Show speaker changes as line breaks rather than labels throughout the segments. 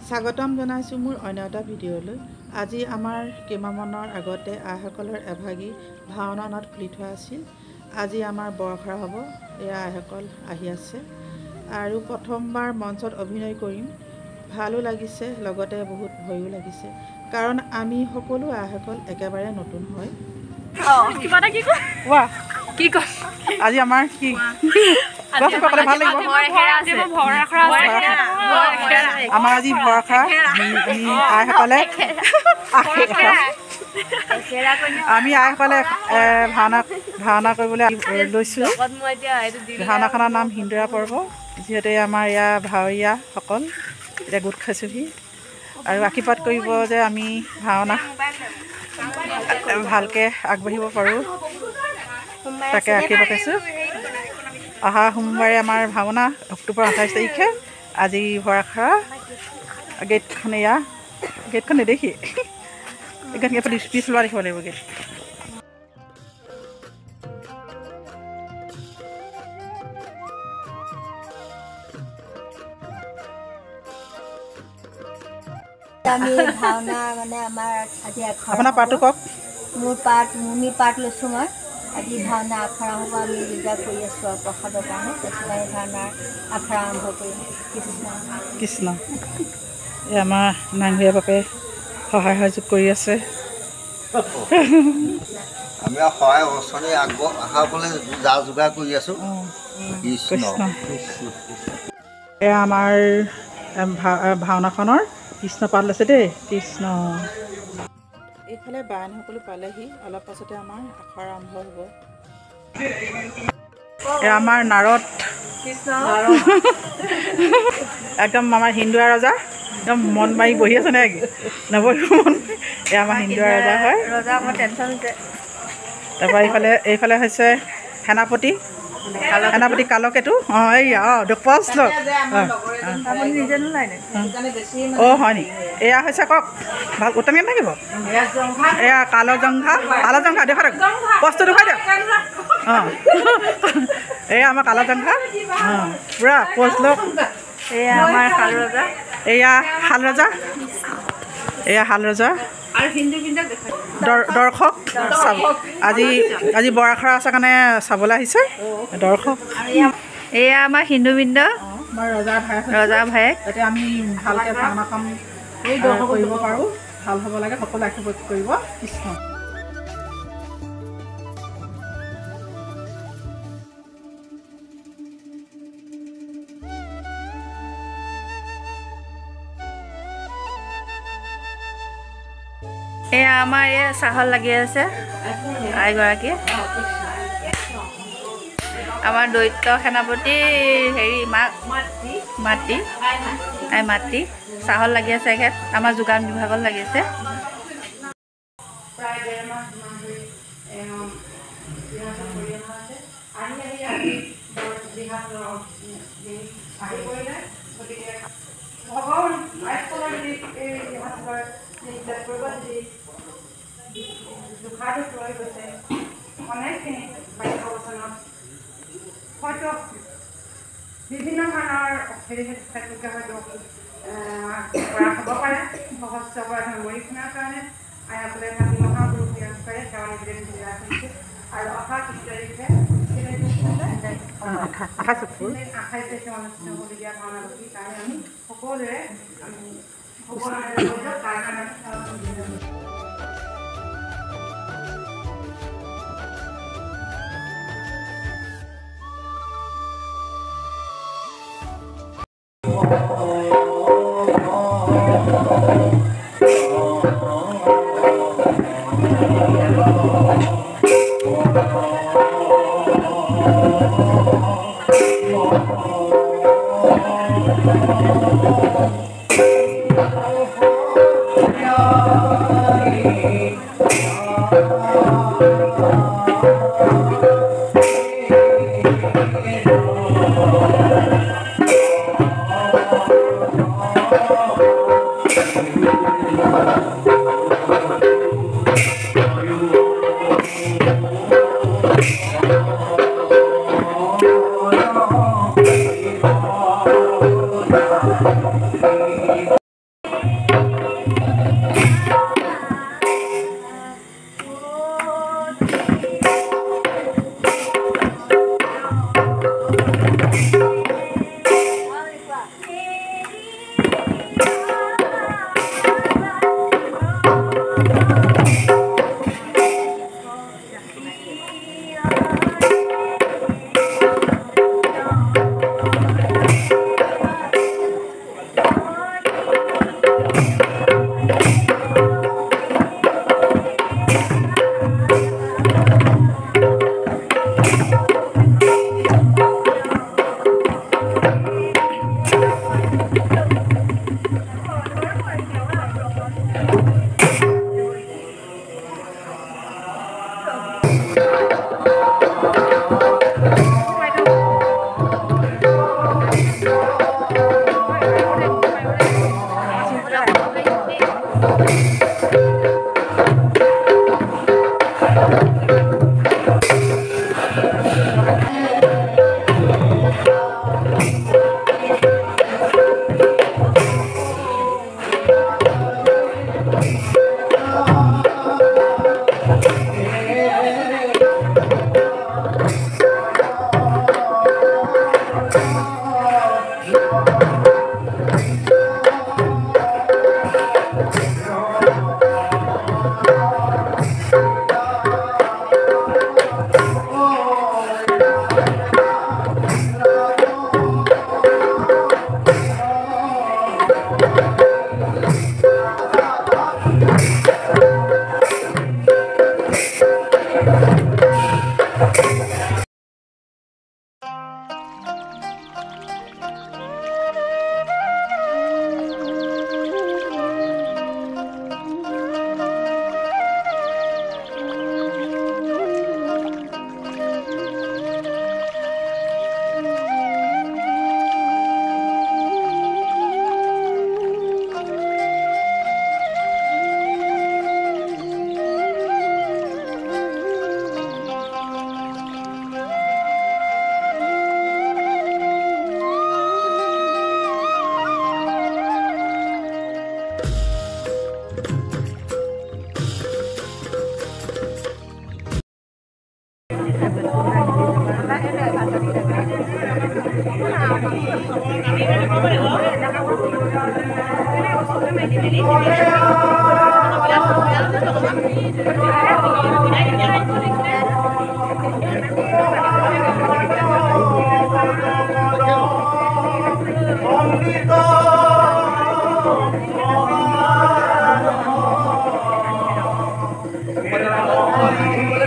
স্বাগতম জনাইছোঁ মোৰ অন্য এটা ভিডিঅ'লৈ। আজি আমাৰ কেইমাহমানৰ আগতে আইসকলৰ এভাগী ভাওনা নাট খুলি থোৱা আছিল। আজি আমাৰ বৰষা হ'ব। এয়া আইসকল আহি আছে আৰু প্ৰথমবাৰ মঞ্চত অভিনয় কৰিম। ভালো লাগিছে, লগতে বহুত ভয়ো লাগিছে, কাৰণ আমি সকলো আইসকল একেবাৰে নতুন হয়। আজি আমাৰ কি ভাল লাগিব, আমাৰ আজি ভৰসা আইসকলে আমি আইসকলে ভাওনা কৰিবলৈ লৈছোঁ। ভাওনাখনৰ নাম হিন্দুৰা পৰ্ব। যিহেতু আমাৰ ইয়াৰ ভাৱৰীয়াসকল এতিয়া গোট খাইছোঁহি আৰু আশীৰ্বাদ কৰিব যে আমি ভাওনা ভালকৈ আগবাঢ়িব পাৰোঁ, তাকে আশীৰ্বাদ পাইছোঁ। অহা সোমবাৰে আমাৰ ভাওনা অক্টোবৰ 28 তাৰিখে। আজি ভৰসা গেটখন, এয়া গেটখন নেদেখি এইখন পিছ লোৱা দেখিব লাগিব গেট।
আমি ভাওনা মানে আমাৰ আজি
আপোনাৰ পাঠটো কওক।
মোৰ মুনি পাঠ লৈছোঁ মই। আজি ভাওনা আখৰা হ'ব, আমি যোগাৰ কৰি আছোঁ আৰু প্ৰসাদৰ কাৰণে। তাৰপিছত আমি ভাওনাৰ আখৰা আৰম্ভ কৰিম।
কৃষ্ণ এই আমাৰ নাংঘৰীয়া বাপে সহায় সহযোগ কৰি আছে।
আমি সহায় অচনি আহাবলৈ যা যোগাৰ কৰি আছোঁ। কৃষ্ণ
এয়া আমাৰ ভাওনাখনৰ কৃষ্ণ পাঠ লৈছে দেই। কৃষ্ণ। এইফালে বায়নসকলো পালেহি, অলপ পাছতে আমাৰ আখৰা আৰম্ভ হ'ব। এয়া আমাৰ নাৰদ একদম আমাৰ হিন্দুৱা ৰজা, একদম মন মাৰি বহি আছে নে নবহিব মন। এয়া আমাৰ হিন্দুৱা ৰজা হয়। তাৰপৰা এইফালে হৈছে সেনাপতি কালকেতু। ফাৰ্ষ্ট লগ হয় নি? এয়া হৈছে কওক, ভাল উত্তমে থাকিব। এয়া কালজংঘা দেখুৱাই দিয়ক, বস্তু দেখুৱাই দিয়ক। এয়া আমাৰ কালজংঘা, পূৰা পোষ্ট লগ। এয়া আমাৰ শাল ৰজা, এয়া শাল ৰজা। দৰ্শক আজি বৰ আখৰা আছে কাৰণে চাবলৈ আহিছে দৰ্শক।
এয়া আমাৰ হিন্দুবৃন্দ,
আমাৰ
ৰজা ভায়েক।
যাতে আমি ভালকৈ ভাওনাখন কৰিব পাৰোঁ, ভাল হ'ব লাগে, সকলো আশীৰ্বাদ কৰিব। কৃষ্ণ।
এয়া আমাৰ এই চাহত লাগি আছে আইগৰাকী, আমাৰ দৈত্য সেনাপতি মাতি চাহত লাগি আছে। এখেত আমাৰ যোগান বিভাগত লাগি আছে।
হয়তো বিভিন্ন ধৰণৰ ক্ষেত্ৰকে হয়তো কৰা হ'ব পাৰে। সহস্ৰ পৰা ধৰ্মী শুনাৰ কাৰণে আইসকলে ভাবি মহাপুৰুষ কৰে সেৱা নিবেদন কৰিছে। আৰু অহা 30 তাৰিখে 28 তাৰিখে অনুষ্ঠিত হ'বলগীয়া ভাওনাগতিৰ কাৰণে আমি সকলোৱে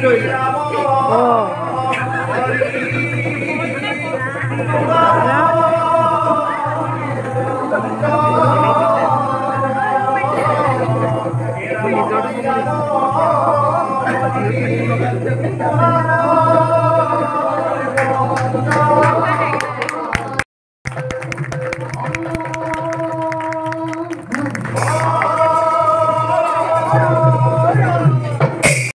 Hallelujah.